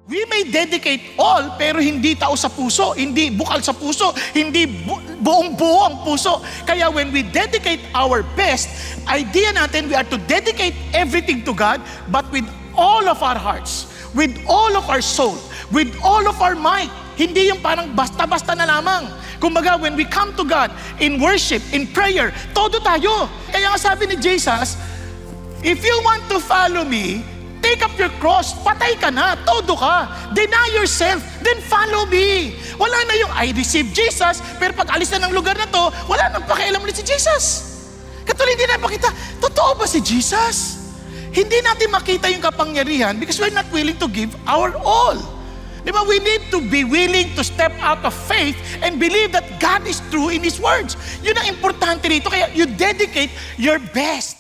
We may dedicate all, pero hindi tao sa puso, hindi bukal sa puso, hindi buong-buo ang puso. Kaya when we dedicate our best, idea natin we are to dedicate everything to God, but with all of our hearts, with all of our soul, with all of our might. Hindi yung parang basta-basta na lamang. Kumbaga, when we come to God in worship, in prayer, todo tayo. Kaya nga sabi ni Jesus, if you want to follow me, take up your cross, patay ka na, todo ka. Deny yourself, then follow me. Wala na yung, I receive Jesus, pero pag alis na ng lugar na to, wala nang pakialam ulit si Jesus. Katulad hindi na pakita, totoo ba si Jesus? Hindi natin makita yung kapangyarihan because we're not willing to give our all. Diba? We need to be willing to step out of faith and believe that God is true in His words. Yun ang importante rito. Kaya you dedicate your best.